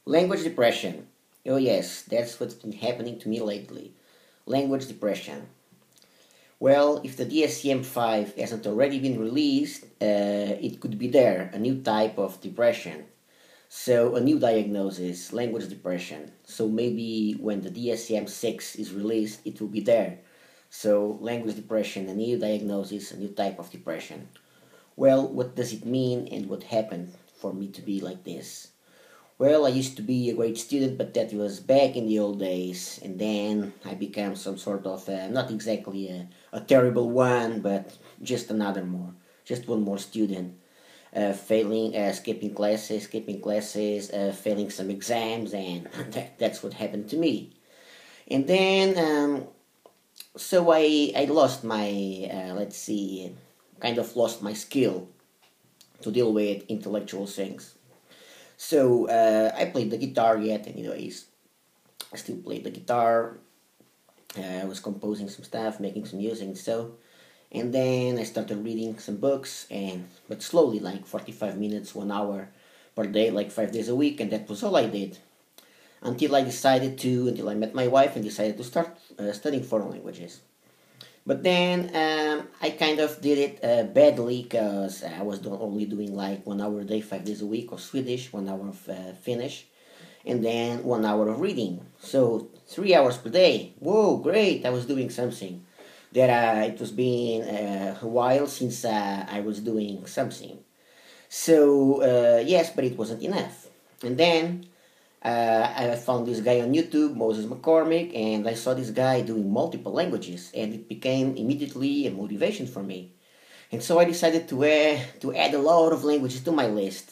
Language depression. Oh, yes, that's what's been happening to me lately. Language depression. Well, if the DSM-5 hasn't already been released, it could be there, a new type of depression. So, a new diagnosis, language depression. So, maybe when the DSM-6 is released, it will be there. So, language depression, a new diagnosis, a new type of depression. Well, what does it mean and what happened for me to be like this? Well, I used to be a great student, but that was back in the old days. And then I became some sort of, not exactly a terrible one, but just one more student. Failing, skipping classes, failing some exams, and that's what happened to me. And then, so I lost my, let's see, kind of lost my skill to deal with intellectual things. So I played the guitar yet, and anyways, I still played the guitar. I was composing some stuff, making some music, and so. And then I started reading some books, and but slowly, like 45 minutes, 1 hour per day, like 5 days a week, and that was all I did until I met my wife and decided to start studying foreign languages. But then I kind of did it badly because I was only doing like 1 hour a day, 5 days a week of Swedish, 1 hour of Finnish, and then 1 hour of reading. So 3 hours per day. Whoa, great! I was doing something. That it was been a while since I was doing something. So yes, but it wasn't enough. And then I found this guy on YouTube, Moses McCormick, and I saw this guy doing multiple languages, and it became immediately a motivation for me. And so I decided to add a lot of languages to my list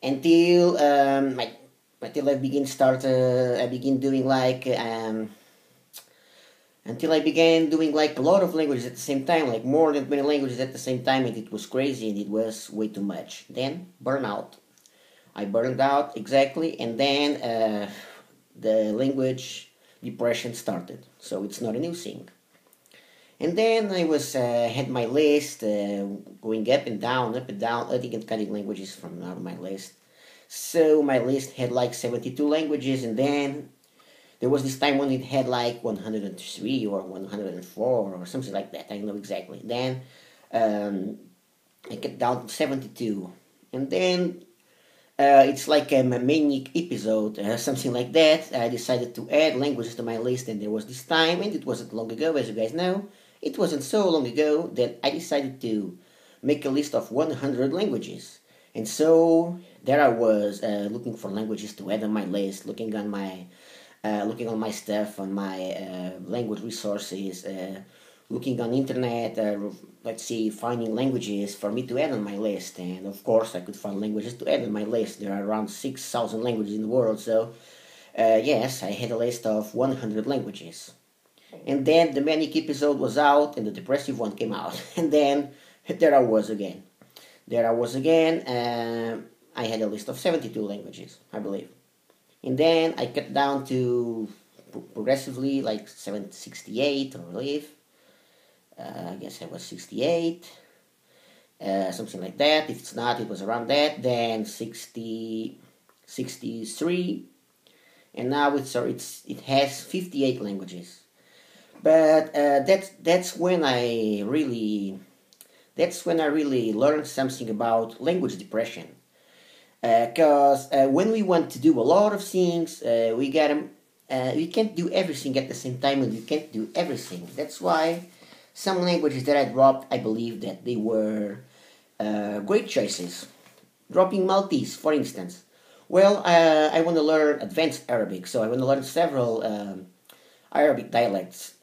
until I begin doing like until I began doing like a lot of languages at the same time, like more than 20 languages at the same time, and it was crazy and it was way too much. Then burnout. I burned out exactly, and then the language depression started. So it's not a new thing. And then I was had my list going up and down, adding and cutting languages from out of my list. So my list had like 72 languages, and then there was this time when it had like 103 or 104 or something like that. I don't know exactly. Then I got down to 72, and then it's like a manic episode, something like that. I decided to add languages to my list, and there was this time, and it wasn't long ago, as you guys know. It wasn't so long ago that I decided to make a list of 100 languages. And so there I was looking for languages to add on my list, looking on my stuff, on my language resources, looking on internet, let's see, finding languages for me to add on my list. And of course, I could find languages to add on my list. There are around 6,000 languages in the world, so yes, I had a list of 100 languages. And then the manic episode was out, and the depressive one came out. And then there I was again. There I was again. I had a list of 72 languages, I believe. And then I cut down to progressively like 68, I believe. I guess I was 68, something like that. If it's not, it was around that. Then 60, 63, and now it has 58 languages. But that's when I really learned something about language depression. Because when we want to do a lot of things, we can't do everything at the same time, and we can't do everything. That's why some languages that I dropped, I believe that they were great choices. Dropping Maltese, for instance. Well, I want to learn advanced Arabic, so I want to learn several Arabic dialects.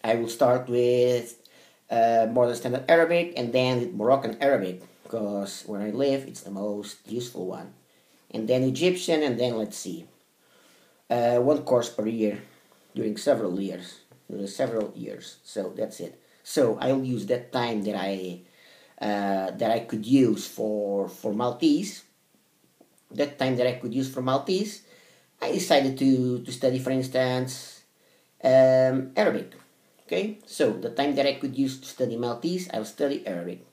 I will start with more than standard Arabic, and then with Moroccan Arabic, because where I live, it's the most useful one. And then Egyptian, and then let's see, one course per year during several years. So that's it. So I'll use that time that I could use for Maltese. That time that I could use for Maltese, I decided to study, for instance, Arabic. Okay, so the time that I could use to study Maltese, I'll study Arabic.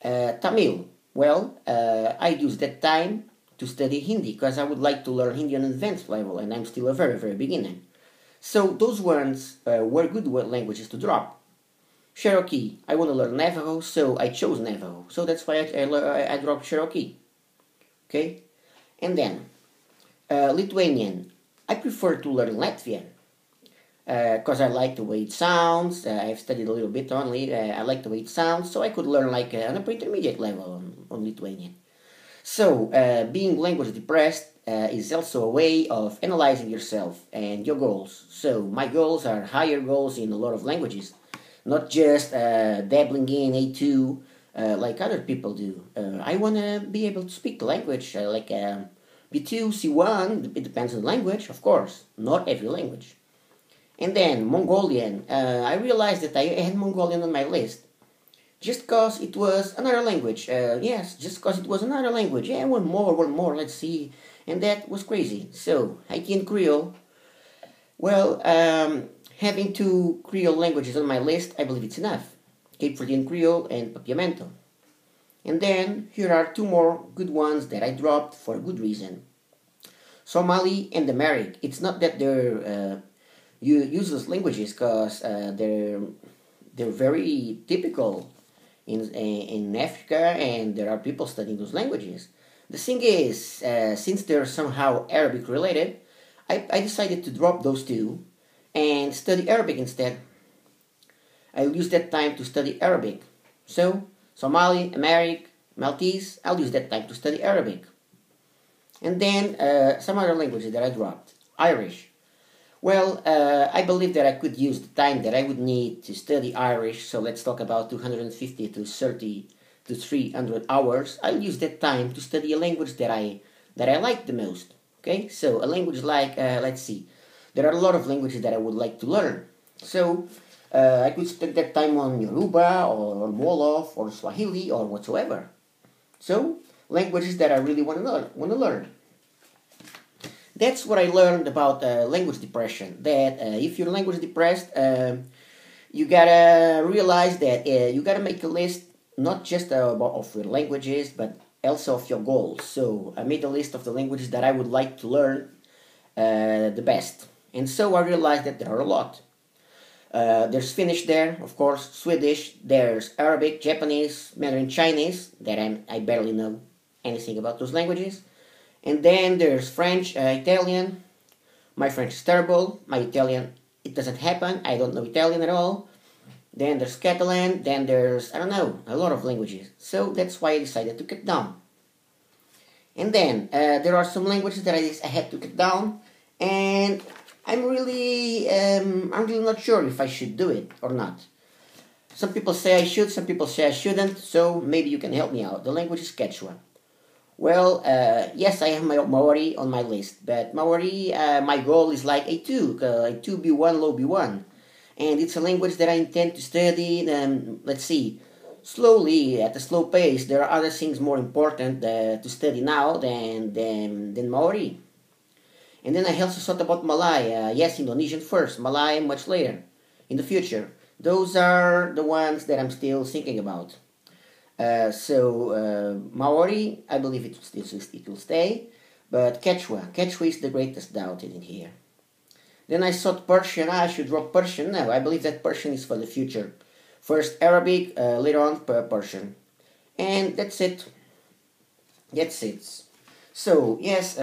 Tamil. Well, I use that time to study Hindi because I would like to learn Hindi on an advanced level, and I'm still a very, very beginner. So those ones were good languages to drop. Cherokee, I want to learn Navajo, so I chose Navajo. So that's why I dropped Cherokee. Okay? And then, Lithuanian, I prefer to learn Latvian because I like the way it sounds. I've studied a little bit only. I like the way it sounds, so I could learn like on a intermediate level on Lithuanian. So, being language depressed is also a way of analyzing yourself and your goals. So, my goals are higher goals in a lot of languages, not just dabbling in A2 like other people do. I want to be able to speak the language like B2, C1, it depends on the language, of course, not every language. And then Mongolian, I realized that I had Mongolian on my list. Just because it was another language. Yes, just because it was another language. Yeah, one more, let's see. And that was crazy. So, Haitian Creole. Well, having two Creole languages on my list, I believe it's enough. Cape Verdean Creole and Papiamento. And then, here are two more good ones that I dropped for a good reason. Somali and Amharic. It's not that they're useless languages, because they're very typical in Africa, and there are people studying those languages. The thing is, since they're somehow Arabic related, I decided to drop those two and study Arabic instead. I'll use that time to study Arabic. So, Somali, Amharic, Maltese, I'll use that time to study Arabic. And then some other languages that I dropped. Irish. Well, I believe that I could use the time that I would need to study Irish, so let's talk about 250 to 30 to 300 hours. I'll use that time to study a language that I like the most. Okay, so a language like, let's see, there are a lot of languages that I would like to learn. So I could spend that time on Yoruba or on Wolof or Swahili or whatsoever. So languages that I really want to learn. That's what I learned about language depression. That if you're language depressed, you gotta realize that you gotta make a list not just of your languages, but also of your goals. So I made a list of the languages that I would like to learn the best, and so I realized that there are a lot. There's Finnish there, of course, Swedish. There's Arabic, Japanese, Mandarin Chinese. That I barely know anything about those languages. And then there's French, Italian. My French is terrible. My Italian, it doesn't happen. I don't know Italian at all. Then there's Catalan. Then there's, I don't know, a lot of languages. So that's why I decided to cut down. And then there are some languages that I had to cut down. And I'm really not sure if I should do it or not. Some people say I should, some people say I shouldn't. So maybe you can help me out. The language is Quechua. Well, yes, I have my Maori on my list, but Maori, my goal is like A2, A2 B1, low B1. And it's a language that I intend to study, let's see, slowly, at a slow pace. There are other things more important to study now than Maori. And then I also thought about Malay. Yes, Indonesian first, Malay much later, in the future. Those are the ones that I'm still thinking about. Maori, I believe it will stay, but Quechua is the greatest doubt in here. Then I thought Persian, I should drop Persian. No, I believe that Persian is for the future. First Arabic, later on Persian. And that's it. So, yes,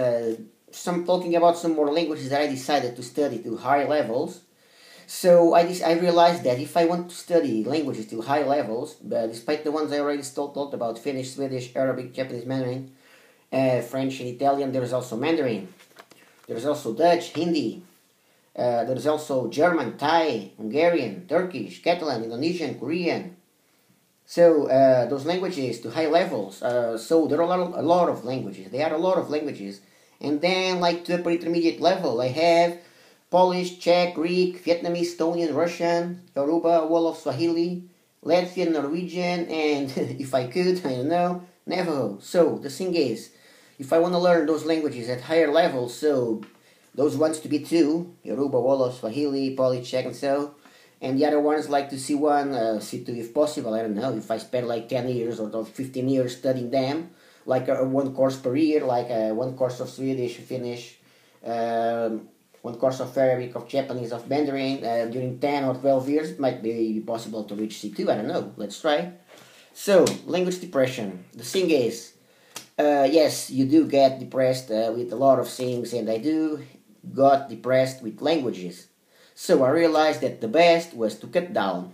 some talking about some more languages that I decided to study to high levels. So I realized that if I want to study languages to high levels, despite the ones I already talked about, Finnish, Swedish, Arabic, Japanese, Mandarin, French and Italian, there's also Mandarin. There's also Dutch, Hindi. There's also German, Thai, Hungarian, Turkish, Catalan, Indonesian, Korean. So those languages to high levels. So there are a lot of languages. There are a lot of languages. And then like to upper intermediate level, I have Polish, Czech, Greek, Vietnamese, Estonian, Russian, Yoruba, Wolof, Swahili, Latvian, Norwegian, and if I could, I don't know, Navajo. So the thing is, if I want to learn those languages at higher levels, so those ones to be two, Yoruba, Wolof, Swahili, Polish, Czech, and so, and the other ones like to C1, C2 if possible, I don't know, if I spend like 10 years or 15 years studying them, like one course per year, like one course of Swedish, Finnish, one course of Arabic, of Japanese, of Mandarin. During 10 or 12 years, it might be possible to reach C2. I don't know. Let's try. So, language depression. The thing is, yes, you do get depressed with a lot of things, and I do got depressed with languages. So I realized that the best was to cut down.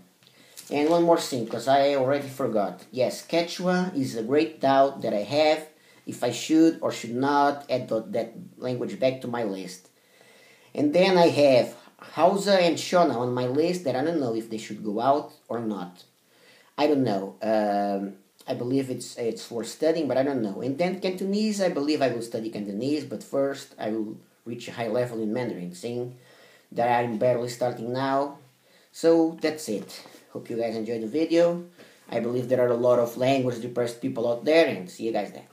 And one more thing, because I already forgot. Yes, Quechua is a great doubt that I have if I should or should not add that language back to my list. And then I have Hausa and Shona on my list that I don't know if they should go out or not. I don't know. I believe it's for studying, but I don't know. And then Cantonese, I believe I will study Cantonese, but first I will reach a high level in Mandarin, seeing that I'm barely starting now. So that's it. Hope you guys enjoyed the video. I believe there are a lot of language depressed people out there, and see you guys there.